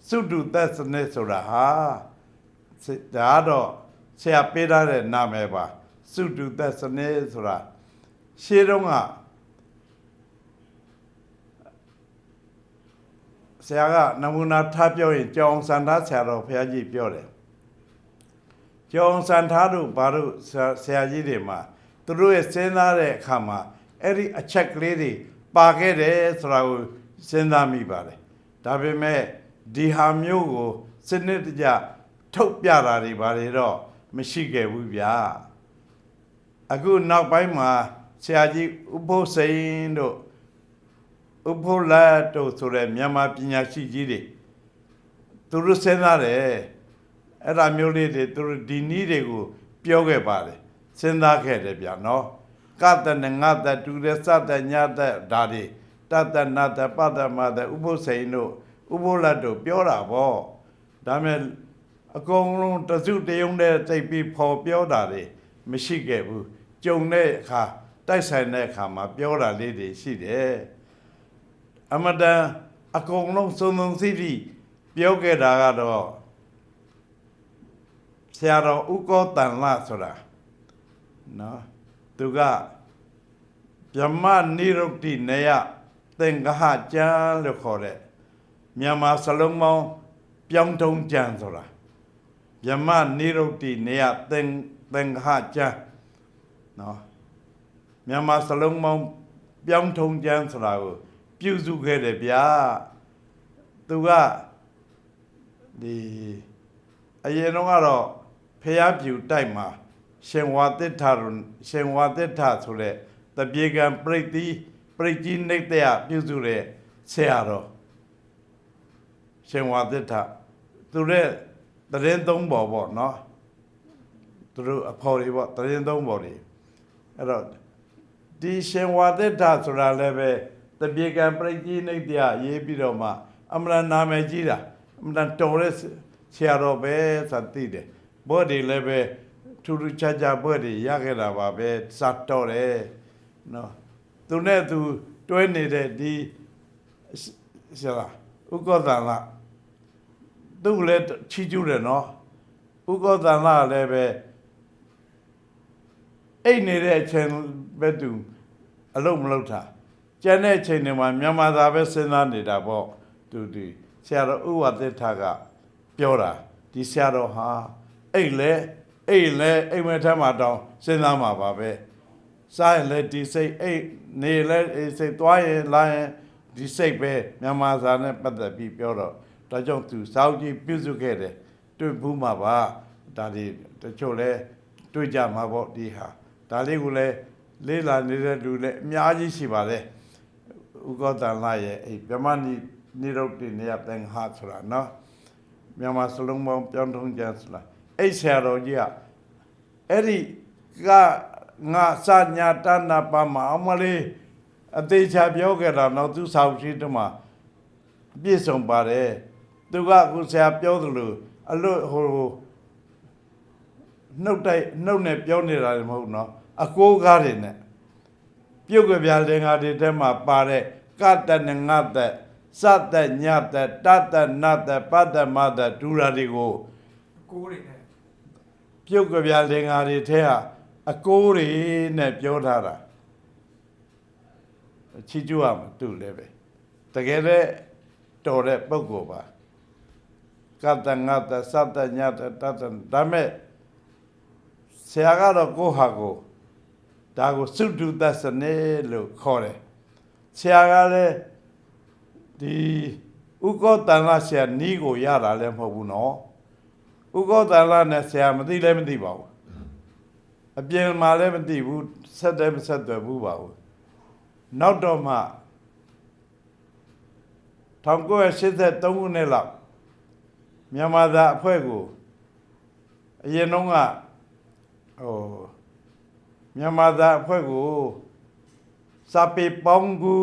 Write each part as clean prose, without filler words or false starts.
စုတုသက်စနစ်ဆိုတာဟာဒါတော့ဆရာပေးထားတဲ့နာမည်ပါစုတုသက်စနစ်ဆိုတာရှေးတုန်းကဆရာကနမူနာထားပြောရင်ကျောင်းစံထားဆရာတော်ဘုရားကြီးပြောတယ်ကျောင်းစံထားတို့ဘာလို့ဆရာကြီးတွေမှာသူတို့ရဲ့စဉ်းစားတဲ့အခါမှာအဲ့ဒီအချက်ကလေးတွေပါခဲ့တယ်ဆိုတာကိုစဉ်းစားမိပါတယ်ဒါပေမဲ့ဒီဟာမျိုးကိုစနစ်တကျထုတ်ပြတာတွေဘာတွေတော့မရှိခဲ့ဘူးဗျာအခုနောက်ပိုင်းမှာဆရာကြီးဥပုသ်စိန်တို့ဥပုလတ်တို့ဆိုတဲ့မြန်မာပညာရှိကြီးတွေသူတို့စဉ်းစားတယ်အဲ့ဒါမျိုးလေးတွေသူတို့ဒီနည်းတွေကိုပြောခဲ့ပါတယ်စဉ်းစားခဲ့တယ်ဗျာနော်ကတ္တနဲ့ငါတတူတဲ့စတဲ့ညတဲ့ဒါတွေတတနတပတ္တမတဲ့ဥပုသ်စိန်တို့ဥပုလတ်တို့ပြောတာပေါ့ဒါမဲ့အကုန်လုံးတစုတယုံတဲ့သိပြီးပေါ်ပြောတာတွေမရှိခဲ့ဘူးကြုံတဲ့အခါတိုက်ဆိုင်တဲ့အခါမှာပြောတာလေးတွေရှိတယ်အမတန်အကုန်လုံးစုံစုံစီးစီးပြောခဲ့တာကတော့ဆရာတော်ဥကောတန်လဆိုတာနော်သူကဗြဟ္မနိရုဒ္ဓိနေယသင်္ဃဟကျမ်းလို့ခေါ်တဲ့မြန်မာစလုံးပေါင်းပြောင်းထုံးကျမ်းဆိုတာဗြဟ္မနိရုဒ္ဓိနေယသင်္ဃဟကျမ်းနော်မြန်မာစလုံးပေါင်းပြောင်းထုံးကျမ်းဆိုတာကိုပြုစုခဲ့တယ်ဗျာသူကဒီအရင်တော့ကတော့ဖျားပြူတိုက်မှာရှင်ဝါသစ္စာဆိုတဲ့တပြေကံပရိကြီးနှိမ့်တဲ့ပြုစုတဲ့ဆရာတော်ရှင်ဝါသစ္စာသူတဲ့တရင်သုံးပေါ်ပေါ့နော်သူတို့အဖော်တွေပေါ့တရင်သုံးပေါ်တွေအဲ့တော့ဒီရှင်ဝါသစ္စာဆိုတာလည်းပဲတပြေကံပရိကြီးနှိမ့်တဲ့ရေးပြီးတော့မှအမှန်နာမည်ကြီးတာအမှန်တော်တဲ့ဆရာတော်ပဲဆိုသိတယ်ဘောတွေလည်းပဲထူးထူးခြားခြားဘောတွေရခဲ့တာပါပဲစတော်တယ်နော်သူနဲ့သူတွဲနေတဲ့ဒီဆရာဥက္ကောတန်လသူလည်းချီးကျူးတယ်နော်ဥက္ကောတန်လလည်းပဲအိတ်နေတဲ့အချိန်ပဲသူအလုံးမလုံးထားကျန်တဲ့အချိန်တွေမှာမြန်မာသားပဲစဉ်းစားနေတာပေါ့သူဒီဆရာတော်ဥဝသစ္စာကပြောတာဒီဆရာတော်ဟာအိတ်လဲမဲ့ထမှာတောင်းစဉ်းစားမှာပါပဲစားရင်လဲဒီစိတ်အိတ်နေလဲစိတ်သွားရင်လာရင်ဒီစိတ်ပဲမြန်မာစာနဲ့ပတ်သက်ပြီးပြောတော့ဒါကြောင့်သူစောင့်ကြည့်ပြုစုခဲ့တယ်တွေ့ဘူးမှာပါဒါတွေတချို့လဲတွေ့ကြမှာပေါ့ဒီဟာဒါလေးကိုလဲလေးလာနေတဲ့လူလဲအများကြီးရှိပါတယ်ဥက္ကောတန်လရဲ့အဲ့ဗြဟ္မနိရုဒ္ဓိနေယသင်္ဃဟဆိုတာနော်မြန်မာစလုံးပေါင်းပြောင်းထုံးကျမ်းဆိုတာအဲ့ဆရာတော်ကြီးကအဲ့ဒီကငါစညာတဏ္ဍပါမအမလေးအသေးချာပြောခဲ့တာတော့သူဆောက်ရှိတမှာပြည့်စုံပါတယ်သူကခုဆရာပြောသလိုအလွတ်ဟိုနှုတ်နဲ့ပြောနေတာလည်းမဟုတ်နော်အကိုးကားတွေနဲ့ပြုတ်ကြပြလင်္ကာတွေထဲမှာပါတဲ့ကတ္တနဲ့ငတ်တဲ့စတဲ့ညတဲ့တတ္တနတ်တဲ့ပတ္တမတဲ့ဒူရာတွေကိုကိုးတွေနဲ့ပြုတ်ကြပြလင်္ကာတွေထဲကအကိုးတွေနဲ့ပြောထားတာချီးကျူးရမှာသူ့လည်းပဲတကယ်လည်းတော်တဲ့ပုဂ္ဂိုလ်ပါကတ္တငတ်တဲ့စတဲ့ညတဲ့တတ္တဒါမဲ့ဆရာကတော့ကိုဟာကိုဒါကိုစုတုသစနစ်လို့ခေါ်တယ်ဆရာကလည်းဒီဥက္ကောတန်လဆရာနီးကိုရတာလည်းမဟုတ်ဘူးနော်ဥက္ကောတန်လနဲ့ဆရာမသိလည်းမသိပါဘူးအပြင်မှာလည်းမသိဘူးဆက်တယ်မဆက်တယ်ဘူးပါဘူးနောက်တော့မှ1983ခုနှစ်လောက်မြန်မာသားအဖွဲ့ကိုအရင်တော့ကမြန်မာသားအဖွဲ့ကိုစာပေပေါင်းကူ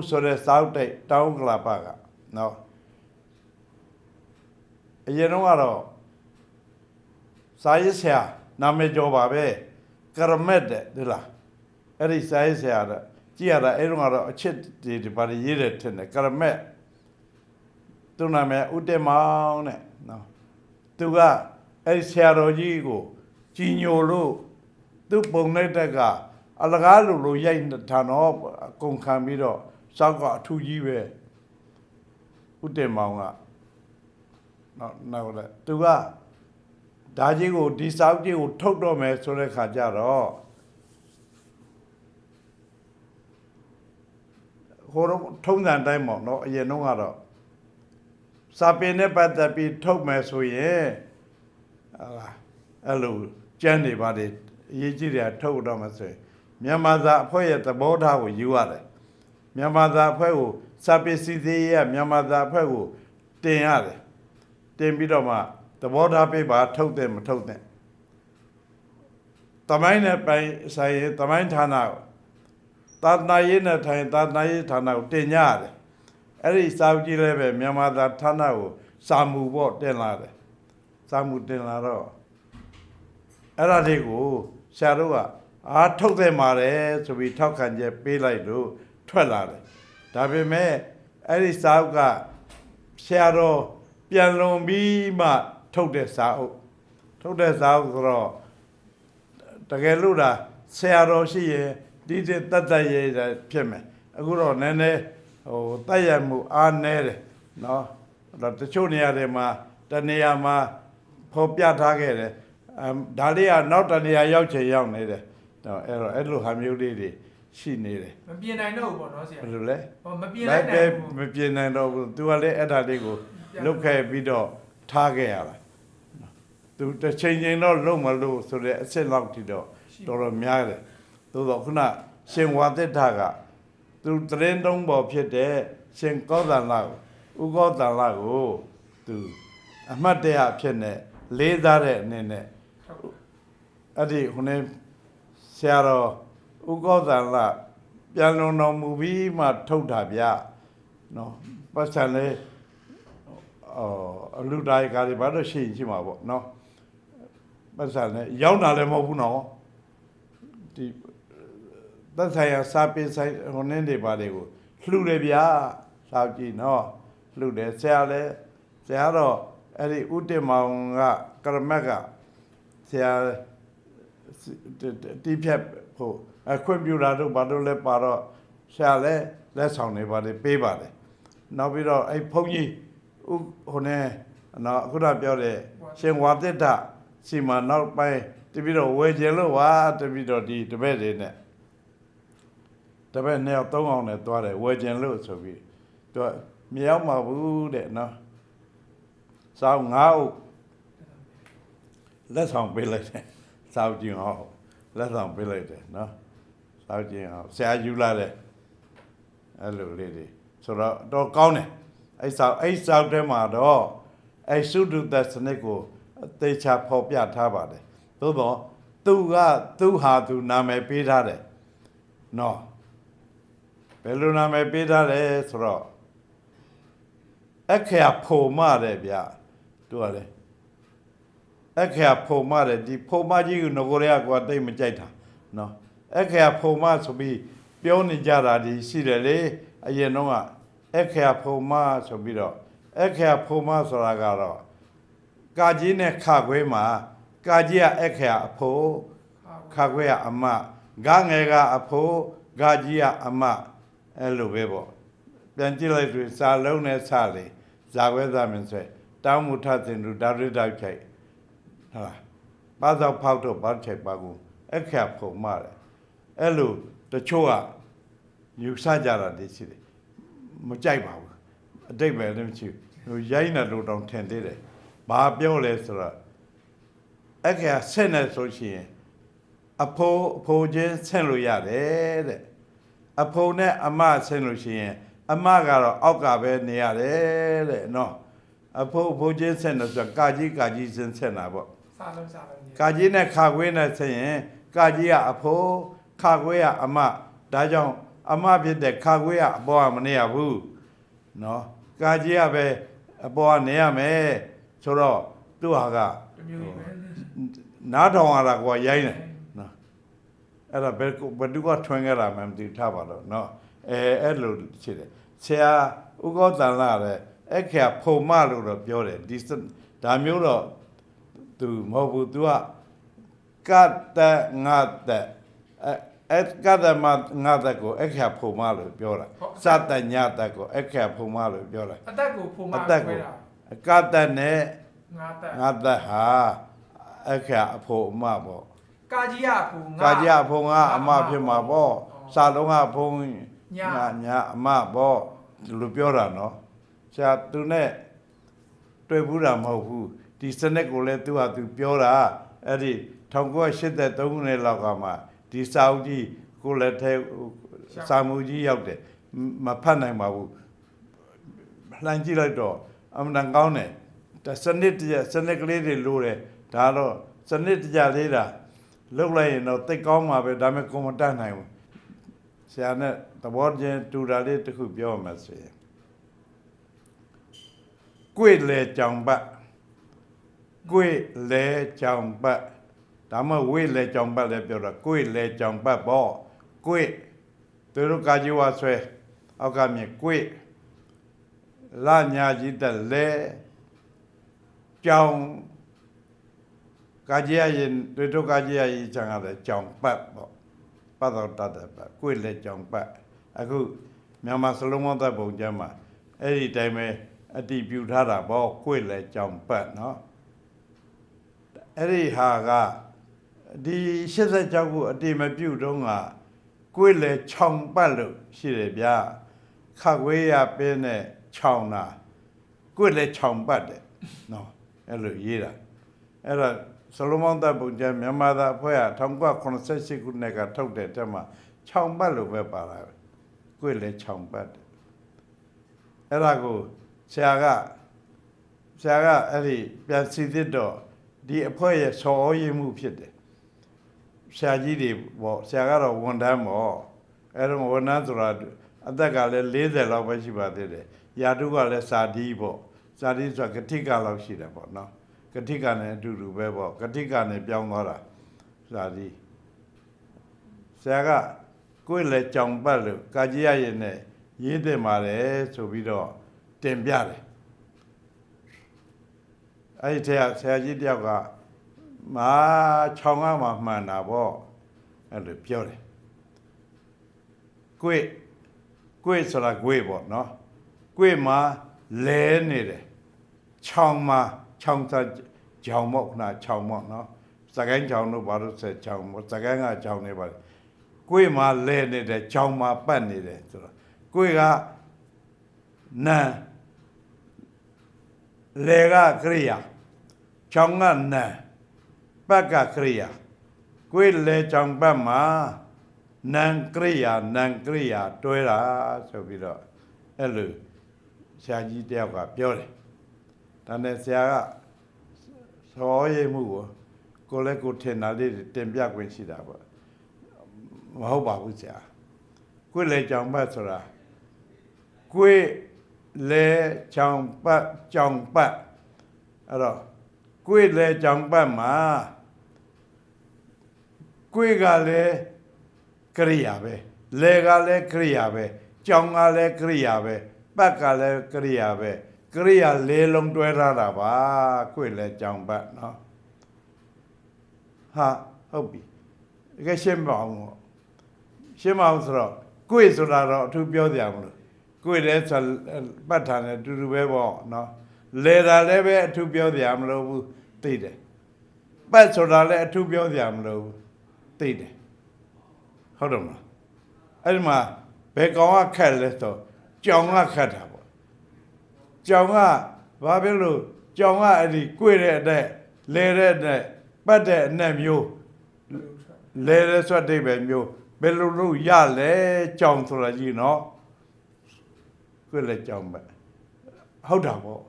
ဆိုတဲ့စောက်တိုက်တောင်းကလာပါကနော်အရင်တော့ကတော့စာရေးဆရာနာမည်ကျော်ပါပဲကရမက်တဲ့ဒီလားအဲ့ဒီစာရေးဆရာကကြည့်ရတာအဲ့တော့ကတော့အချစ်ဒီဘာရေးတယ်ထင်တယ်ကရမက် သူနာမည်ဦးတင်မောင်တဲ့နော်သူကအဲ့ဆရာတော်ကြီးကိုကြီးညိုလို့သူ့ပုံလိုက်တက်ကအလကားလိုရိုက်ထားတော့အကုန်ခံပြီးတော့စောက်ကအထူးကြီးပဲဦးတင်မောင်ကနောက်လည်းသူကဒါကြီးကိုဒီစောက်ကြီးကိုထုတ်တော့မယ်ဆိုတဲ့ခါကျတော့ဟိုတော့ထုံးစံတိုင်းပေါ့နော်အရင်တော့ကတော့စာပေနဲ့ပတ်သက်ပြီးထုတ်မယ်ဆိုရင်အဲ့လိုကျန်းနေပါလေအရေးကြီးတယ်ထုတ်တော့မယ်ဆိုရင်မြန်မာစာအဖွဲ့ရဲ့သဘောထားကိုယူရတယ်မြန်မာစာအဖွဲ့ကိုစာပေစီစဉ်ရမြန်မာစာအဖွဲ့ကိုတင်ရတယ်တင်ပြီးတော့မှသဘောထားပေးပါထုတ်တယ်မထုတ်တယ်တမိုင်းနဲ့ပိုင်ဆိုင်ရင်တမိုင်းဌာနသာသနာရေးနဲ့ထိုင်သာသနာရေးဌာနကိုတင်ကြရတယ်အဲ့ဒီစာကြည့်လဲပဲမြန်မာသာဌာနကိုစာမူပေါ့တင်လာတယ်စာမူတင်လာတော့အဲ့ဒါလေးကိုဆရာတို့ကအားထုတ်တယ်မှာတယ်ဆိုပြီးထောက်ခံချက်ပေးလိုက်လို့ထွက်လာတယ်ဒါပေမဲ့အဲ့ဒီစာအုပ်ကဆရာတော်ပြန်လွန်ပြီးမှထုတ်တဲ့စာအုပ်ဆိုတော့တကယ်လို့ဒါဆရာတော်ရှိရင်ဒီတတ်ရဖြစ်မယ်အခုတော့နည်းနည်းဟိုတတ်ရမှုအားနည်းတယ်နော်အဲ့တချို့နေရာတွေမှာတနေရာမှာဖော်ပြထားခဲ့တယ်ဒါလေးကနောက်တနေရာရောက်ချင်ရောက်နေတယ်အဲ့လိုဟာမျိုးလေးတွေရှိနေတယ်မပြင်နိုင်တော့ဘူးပေါ့နော်ဆရာဘယ်လိုလဲဟောမပြင်နိုင်ဘူးမပြင်နိုင်တော့ဘူးသူကလည်းအဲ့ဒါလေးကိုလုတ်ခဲ့ပြီးတော့ထားခဲ့ရတာသူတစ်ချိန်တော့လုံမလို့ဆိုတဲ့အစ်စ်လောက်ထိတော့တော်တော်များတယ်သို့တော့ခုနရှင်ဝါသစ်ထကသူတရင်တုံးပေါ်ဖြစ်တဲ့ရှင်ကောသလကိုဥကောသလကိုသူအမှတ်တရဖြစ်နေလေးစားတဲ့အနေနဲ့အဲ့ဒီခုနေဆရာတော်ဥကောသလပြန်လုံတော်မူပြီးမှထုတ်တာဗျနော်ပတ်စံလေးအလူတိုင်းကားတွေဘာလို့ရှိမှာပေါ့နော်ပတ်စံလေးရောက်တာလည်းမဟုတ်ဘူးနော်ဒီသက်ဆိုင်ရာစာပေဆိုင်ဟိုနင်းတွေပါတွေကိုလှူတယ်ဗျာစောက်ကြည့်နော်လှူတယ်ဆရာတော့အဲ့ဒီဥတ္တမောင်ကကရမက်ကဆရာတီးဖြတ်ဖို့ခွင့်ပြုတာတို့ဘာလို့လဲပါတော့ဆရာလည်းလက်ဆောင်နေပါတယ်ပေးပါတယ်နောက်ပြီးတော့အဲ့ဘုန်းကြီးဟိုနဲ့နော်အခုတော့ပြောတဲ့ရှင်ဝါသစ်တစီမနောက်ပိုင်းတပြီးတော့ဝယ်ကျင်လို့ဝါတပြီးတော့ဒီတပည့်တွေနဲ့တပည့်2ယောက်3ယောက်နဲ့သွားတယ်ဝယ်ကျင်လို့ဆိုပြီးသူမရောက်မှာဘူးတဲ့နော်စောင်း9အုပ်လက်ဆောင်ပေးလိုက်တယ်စောင်းကျင်အောင်လက်ဆောင်ပေးလိုက်တယ်နော်စောင်းကျင်အောင်ဆရာယူလာတယ်အဲ့လိုလေးတွေဆိုတော့ကောင်းတယ်အဲ့စောင်းထဲမှာတော့အဲ့သုဒ္ဓတစနစ်ကိုသေချာဖော်ပြထားပါတယ်သို့တော့သူဟာသူနာမည်ပေးထားတယ်နော်ဘယ်လိုနာမည်ပေးထားလဲဆိုတော့အခရာဖိုမတဲ့ဗျသူကလေအခရာဖိုမတဲ့ဒီဖိုမကြီးကိုငကိုရကွာတိတ်မကြိုက်တာနော်အခရာဖိုမဆိုပြီးပြောနေကြတာဒီရှိတယ်လေအရင်တော့ကအခရာဖိုမဆိုပြီးတော့အခရာဖိုမဆိုတာကတော့ကာကြီးနဲ့ခခွဲမှာကာကြီးကအခရာအဖိုးခခွဲကအမဂငယ်ကအဖိုးဂကြီးကအမအဲ့လိုပဲပေါ့ပြန်ကြည့်လိုက်သူစာလုံးနဲ့စလေဇာဝဲသမင်ဆွဲတောင်းမှုထသင်သူဒါရတောက်ချိုက်ဟုတ်လားပါသောဖောက်တော့ဘာချိုက်ပါကူအခရာဖုံမတယ်အဲ့လိုတချို့ကယူဆကြတာတည်းရှိတယ်မကြိုက်ပါဘူးအတိတ်ပဲလည်းမရှိဘူးရိုင်းနေလို့တောင်ထင်သေးတယ်ဘာပြောလဲဆိုတော့အခရာဆက်နေဆိုရှင်အဖိုးချင်းဆင့်လို့ရတယ်တဲ့အဖိုးနဲ့အမဆင့်လို့ရှိရင်အမကတော့အောက်ကပဲနေရတယ်တဲ့နော်အဖိုးချင်းဆင့်လို့ဆိုကာကြီးဆင့်တာပေါ့စာလုံးကာကြီးနဲ့ခါခွေးနဲ့ဆင့်ရင်ကာကြီးကအဖိုးခါခွေးကအမဒါကြောင့်အမဖြစ်တဲ့ခါခွေးကအပေါ်ကမနေရဘူးနော်ကာကြီးကပဲအပေါ်ကနေရမယ်ဆိုတော့သူ့ဟာကနားထောင်ရတာကွာရိုင်းတယ်နော်အဲ့ဒါဘယ်သူကထွန်းခဲ့တာမှမသိထားပါတော့နော်အဲ့လိုရှိတယ်ဆရာဥကောတန်လာတဲ့ အခါဖုံမလို့တော့ပြောတယ်ဒီဒါမျိုးတော့သူမဟုတ်ဘူး तू ကကတ္တငါတ္တကတ္တမငါတ္တကိုအခါဖုံမလို့ပြောတာစတညတကိုအခါဖုံမလို့ပြောတာ အသက်ကိုဖုံမ အသက် ခွဲ ကို တာ ကတ္တနဲ့ ငါတက် ငါတ္တဟာအခါအဖို့အမပေါ့ ကာကြီးရဖုံငါ ကာကြဖုံကအမဖြစ်မှာပေါ့စာလုံးကဖုံညာအမပေါ့ဒီလိုပြောတာနော်ဆရာသူနဲ့တွေ့ဘူးတာမဟုတ်ဘူးဒီစနစ်ကိုလည်းသူဟာသူပြောတာအဲ့ဒီ1983ခုနှစ်လောက်ကမှဒီစာအုပ်ကြီးကိုလည်းထဲစာမှုကြီးရောက်တယ်မဖတ်နိုင်ပါဘူးလှမ်းကြည့်လိုက်တော့အမှန်တန်ကောင်းတယ်စနစ်ကလေးတွေလိုတယ်ဒါတော့စနစ်တကျလေးတာလုပ်လိုက်ရင်တော့သိကောင်းမှာပဲဒါပေမဲ့ကိုမတတ်နိုင်ဘူးဆရာနဲ့သဘောချင်းတူတာလေးတစ်ခုပြောမှဆိုရင်ကိုယ်လေကြောင်ပတ်ကိုယ်လေကြောင်ပတ်ဒါမှဝေးလေကြောင်ပတ်လည်းပြောတာကိုယ်လေကြောင်ပတ်ပေါ့ကိုယ်သူတို့ကာကြီးဝါဆွဲအောက်ကမြင်ကိုယ်လာညာကြီးတက်လေကြောင်ကာကြီးရင်တို့ကာကြီးရင်ချန်ရတယ်ကြောင်ပတ်ပေါ့ပတ်တော်တတ်တယ်ပတ်ကိုယ်လေကြောင်ပတ်အခုမြန်မာစလုံးဝတ်ပုံကျမ်းမှာအဲ့ဒီတိုင်းပဲအတိပြုထားတာပေါ့ကိုယ်လေကြောင်ပတ်နော်အဲ့ဒီဟာကဒီ86ခုအတိမပြုတ်တော့ကကိုယ်လေခြောင်ပတ်လို့ရှိတယ်ဗျာခက်ဝေးရပင်းနဲ့ခြောင်တာကိုယ်လေခြောင်ပတ်တယ်နော်အဲ့လိုရေးတာအဲ့တော့စလုံးဝတ်ပုံကျမ်းမြန်မာသားအဖွဲ့က1988ခုနှစ်ကထုတ်တဲ့တက်မှာခြောင်ပတ်လို့ပဲပါလာကိုယ်လေခြောင်ပတ်တယ်အဲ့ဒါကိုဆရာကအဲ့ဒီပြန်စီသစ်တော့ဒီအဖွဲ့ရဲ့ဆော်ဩရေးမှုဖြစ်တယ်ဆရာကြီးတွေပေါ့ဆရာကတော့ဝန်ထမ်းပေါ့အဲ့တော့ဝန်ထမ်းဆိုတာအသက်ကလည်း40လောက်ပဲရှိပါသေးတယ်ယာတုကလည်းစာဒီပေါ့စာဒီဆိုတာကတိကလောက်ရှိတယ်ပေါ့နော်ကတိကနဲ့အတူတူပဲပေါ့ကတိကနဲ့ပြောင်းသွားတာစာဒီဆရာကကိုယ်လည်းကြောင်ပတ်လို့ကာကြီးရရင်နဲ့ရေးတင်ပါတယ်ဆိုပြီးတော့တင်ပြတယ်အဲ့ဒီဆရာကြီးတယောက်ကမာခြောင်ကမှမှန်တာပေါ့အဲ့လိုပြောတယ်ကိုယ်ဆိုတာကိုယ်ပေါ့နော်ကိုယ်မှာလဲနေတယ်ခြောင်မှာခြောင်စားကြောင်မောက်နာခြောင်မောက်နော်စကိုင်းခြောင်တို့ဘာလို့ဆက်ခြောင်စကိုင်းကခြောင်နေပါလေကိုယ်မှာလဲနေတယ်ခြောင်မှာပတ်နေတယ်ဆိုတော့ကိုယ်ကနံလေကကရိယာခြောင်ကနံပတ်ကကရိယာကိုယ်လေခြောင်ပတ်မှာနံကရိယာတွဲတာဆိုပြီးတော့အဲ့လိုဆရာကြီးတယောက်ကပြောတယ်ဒါနဲ့ဆရာကစောရိပ်မှုကိုလည်းကိုထင်တာလေးတင်ပြခွင့်ရှိတာပေါ့မဟုတ်ပါဘူးဆရာကိုယ်လေခြောင်ပတ်ဆိုတာကိုယ်လေခြောင်ပတ်အဲ့တော့ကိုယ်လေခြောင်ပတ်မှာကိုယ်ကလည်းကရိယာပဲလေကလည်းကရိယာပဲခြောင်ကလည်းကရိယာပဲပတ်ကလည်းကရိယာပဲကရိယာလေးလုံးတွဲထားတာပါကိုယ်လေခြောင်ပတ်နော်ဟာဟုတ်ပြီတကယ်ရှင်းမအောင်ဆိုတော့ကိုယ်ဆိုတာတော့အထူးပြောကြမလို့ကိုယ်လည်းဆိုပတ်ထားတယ်တူတူပဲပေါ့နော်လေတာလည်းပဲအထူးပြောကြမလို့ဘူးသိတယ်ပတ်ဆိုတာလည်းအထူးပြောကြမလို့ဘူးသိတယ်ဟုတ်တယ်မလားအဲ့ဒီမှာဘယ်ကောင်ကခက်လဲဆိုကြောင်ကခက်တာပေါ့ကြောင်ကဘာဖြစ်လို့ကြောင်ကအဲ့ဒီကိုယ်တဲ့အတဲ့လဲတဲ့အတဲ့ပတ်တဲ့အနဲ့မျိုးလဲတဲ့ဆွတ်တိတ်ပဲမျိုးဘယ်လိုလုပ်ရလဲကြောင်ဆိုတာကြီးနော်ကိုယ်လည်းကြောင်ပဲဟုတ်တာပေါ့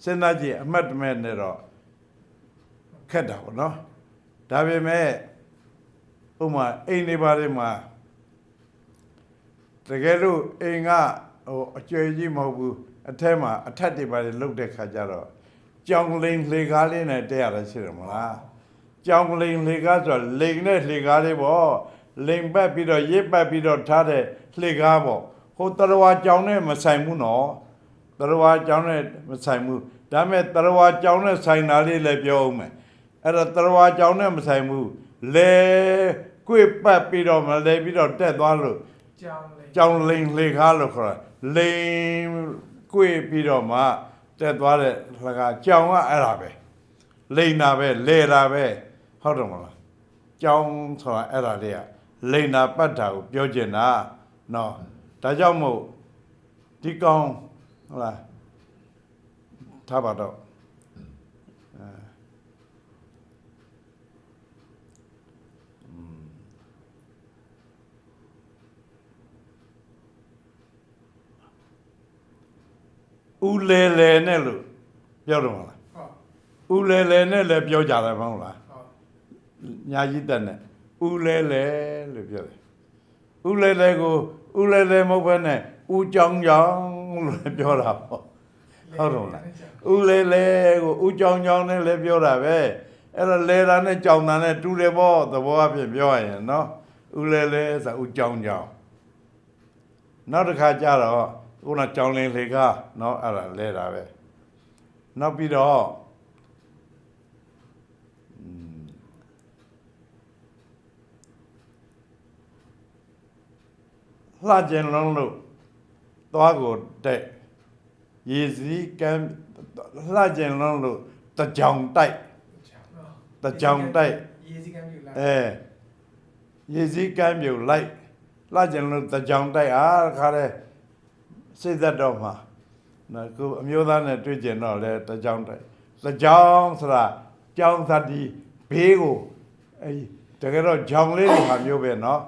စဉ်းစားကြည့်အမှတ်တမဲ့နဲ့တော့ခက်တာပေါ့နော်ဒါပေမဲ့ဥမာအိမ်နေပါလေမှာတကယ်လို့အိမ်ကအကျွေကြီးမဟုတ်ဘူးအထက်မှာအထက်တွေပါလေလုတ်တဲ့ခါကျတော့ကြောင်လိန်လေကားလေးနဲ့တက်ရတာရှိတယ်မလားကြောင်လိန်လေကားဆိုတော့လိန်နဲ့လေကားလေးပေါ့လိန်ပတ်ပြီးတော့ရစ်ပတ်ပြီးတော့ထားတဲ့လေကားပေါ့ဟိုတရဝါကြောင်နဲ့မဆိုင်ဘူးနော် တရားဝါကြောင်းနဲ့မဆိုင်ဘူးဒါပေမဲ့တရားဝါကြောင်းနဲ့ဆိုင်တာလေးလည်းပြောအောင်မယ်အဲ့ဒါတရားဝါကြောင်းနဲ့မဆိုင်ဘူးလေကွေ့ပတ်ပြီးတော့မလဲပြီးတော့တက်သွားလို့ ကြောင်းလေ ကြောင်လိန်လေကားလို့ခေါ်တာလိန်ကွေ့ပြီးတော့မှတက်သွားတဲ့လကကြောင်ကအဲ့ဒါပဲလိန်တာပဲလေတာပဲဟုတ်တယ်မလားကြောင်ဆိုတာအဲ့ဒါလေးကလိန်တာပတ်တာကိုပြောချင်တာနော်ဒါကြောင့်မို့ဒီကောင်ဟုတ်လားထားပါတော့ဦးလေလေနဲ့လို့ပြောတော့မလား ဟုတ် ဦးလေလေနဲ့လည်းပြောကြတယ်မဟုတ်လား ဟုတ် ညာကြီးတက်နဲ့ဦးလေလေလို့ပြောတယ်ဦးလေလေကိုဦးလေလေမဟုတ်ဘဲနဲ့ဦးကြောင်ကြောင်လို့ပြောတာပေါ့ဟုတ်တော့လားဦးလေလေကိုဦးကြောင်ကြောင်နဲ့လည်းပြောတာပဲအဲ့ဒါလေတာနဲ့ကြောင်တာနဲ့တူတယ်ပေါ့သဘောအဖြစ်ပြောရရင်နော်ဦးလေလေဆိုဦးကြောင်ကြောင်နောက်တစ်ခါကျတော့ခုနကြောင်လင်းလေကနော်အဲ့ဒါလဲတာပဲနောက်ပြီးတော့လှကျင်လုံးလို့သွားကိုတက်ရည်စည်းကမ်းလှကျင်လုံးလို့တကြောင်တိုက်တကြောင်တိုက် ရေးစည်းကမ်းပြုလိုက် ရည်စည်းကမ်းပြုလိုက်လှကျင်လုံးတကြောင်တိုက်အားခါတဲ့စိတ်သက်တော့မှာနော်ကိုအမျိုးသားနဲ့တွေ့ကျင်တော့လဲတကြောင်တိုက်တကြောင်ဆိုတာကြောင်သတ္တိဘေးကိုတကယ်တော့ကြောင်လေးတွေဟာမျိုးပဲနော်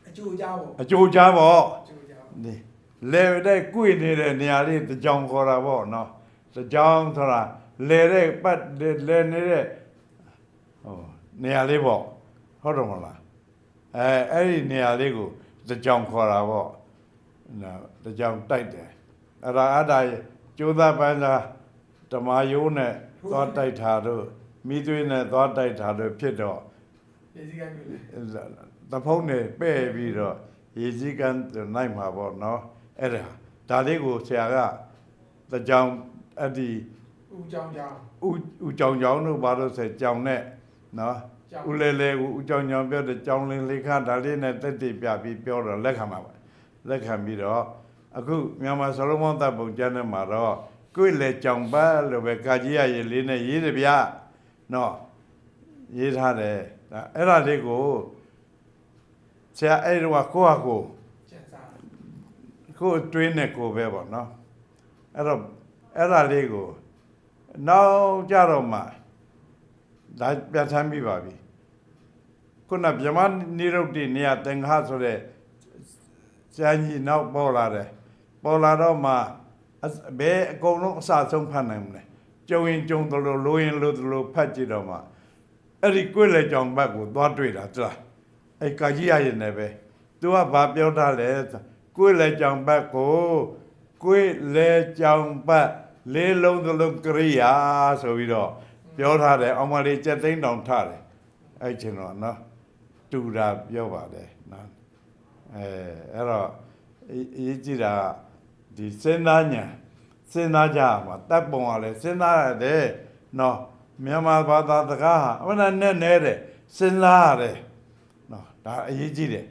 အကျိုးကြားပေါ့ အကျိုးချပေါ့ အကျိုးကြား ဒီလေတဲ့ကွေ့နေတဲ့နေရာလေးတကြောင်ခေါ်တာပေါ့နော်တကြောင်ဆိုတာလေတဲ့ပတ်လေနေတဲ့ဟိုနေရာလေးပေါ့ဟုတ်တယ်မလားအဲ့ဒီနေရာလေးကိုတကြောင်ခေါ်တာပေါ့နော်တကြောင်တိုက်တယ်အဲ့ဒါကျိုးသားပန်းသာဓမ္မယိုးနဲ့သွားတိုက်တာတို့မိသွေးနဲ့သွားတိုက်တာတို့ဖြစ်တော့ ရေးစည်းကမ်းပြုလိုက် တဖုံးနဲ့ပဲ့ပြီးတော့ရေစည်းကမ်းနိုင်မှာပေါ့နော်အဲ့ဒါလေးကိုဆရာကတကြောင်အဲ့ဒီ ဦးကြောင်းကြောင်း ဦးကြောင်ကြောင်တို့ဘာလို့ဆိုကြောင်နဲ့နော်ဦးလေလေကိုဦးကြောင်ကြောင်ပြောတဲ့ကြောင်လင်းလေးခါဒါလေးနဲ့တက်တိပြပြီးပြောတော့လက်ခံပါပါလက်ခံပြီးတော့အခုမြန်မာစလုံးမောင်းတပ်ပုံကျမ်းထဲမှာတော့ကွေ့လေကြောင်ပတ်လို့ပဲကာကြီးရရေလေးနဲ့ရေးတယ်ဗျာနော်ရေးထားတယ်ဒါအဲ့ဒါလေးကိုဆရာအဲ့တော့ကိုယ့်ဟာကို ကျန်စား ကိုယ်တွေးနေကိုပဲပေါ့နော်အဲ့တော့အဲ့ဒါလေးကိုနောက်ကြတော့မှဒါပြဋ္ဌာန်းပြီးပါပြီခုနဗြဟ္မနိရုဒ္ဓိနေရသင်္ဃဆိုတဲ့ဆရာကြီးနောက်ပေါ်လာတယ်ပေါ်လာတော့မှဘယ်အကုန်လုံးအစဆုံးဖတ်နိုင်မလဲကြုံရင်ကြုံတယ်လို့လိုရင်လိုတယ်လို့ဖတ်ကြည့်တော့မှအဲ့ဒီကွေ့လေကြောင်ဘက်ကိုသွားတွေ့တာသလားအဲ့ကာကြီးရရင်လည်းပဲသူကဘာပြောထားလဲကွေ့လေကြောင်ဘက်ကိုကွေ့လေကြောင်ဘက်လေးလုံးသလုံးကရိယာဆိုပြီးတော့ပြောထားတယ်အောင်မလေးစက်သိန်းတောင်ထားတယ်အဲ့ချင်းတော့နော်တူတာပြောပါတယ်နော်အဲ့တော့အရေးကြီးတာဒီစဉ်းစားညာစဉ်းစားကြမှာတပ်ပုံကလည်းစဉ်းစားရတယ်နော်မြန်မာဘာသာစကားဟာအမှန်နဲ့နဲတယ်စဉ်းစားရတယ်နော်ဒါအရေးကြီးတယ်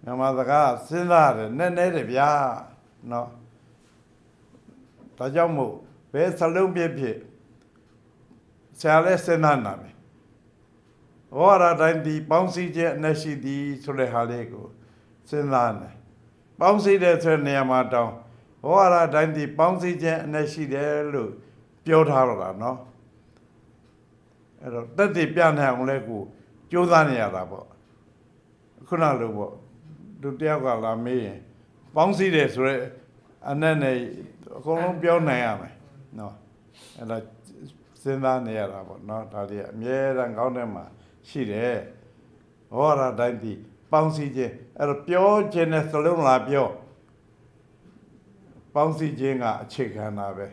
မြန်မာစကားစဉ်းစားရတယ်နဲ့နဲတယ်ဗျာနော်ဒါကြောင့်မို့ဘယ်စလုံးပြဖြစ်ဆရာလည်းစဉ်းစားနာမယ်ဝါရတိုင်းဒီပေါင်းစည်းခြင်းအနက်ရှိသည်ဆိုတဲ့ဟာလေးကိုစဉ်းစားနေပေါင်းစည်းတဲ့ဆိုတဲ့နေရာမှာတောင်းဝါရတိုင်းဒီပေါင်းစည်းခြင်းအနက်ရှိတယ်လို့ပြောထားတော့တာနော်အဲ့တော့တက်တည်ပြနိုင်အောင်လဲကိုကြိုးစားနေရတာပေါ့ခုနလိုပေါ့သူတယောက်ကလာမေးရင်ပေါင်းစည်းတယ်ဆိုရဲအနက်နဲ့အကုန်လုံးပြောနိုင်ရမယ်နော်အဲ့ဒါစဉ်းစားနေရတာပေါ့နော်ဒါလေးအမြဲတမ်းကောင်းတဲ့မှာရှိတယ်ဟောရတိုင်းဒီပေါင်းစည်းခြင်းအဲ့တော့ပြောခြင်းနဲ့စလုံးလာပြောပေါင်းစည်းခြင်းကအခြေခံတာပဲ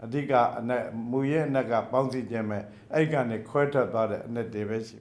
အဓိကအနဲ့မူရဲ့အနဲ့ကပေါင်းစည်းခြင်းပဲအဲ့ကနေခွဲထွက်သွားတဲ့အနဲ့တွေပဲရှိ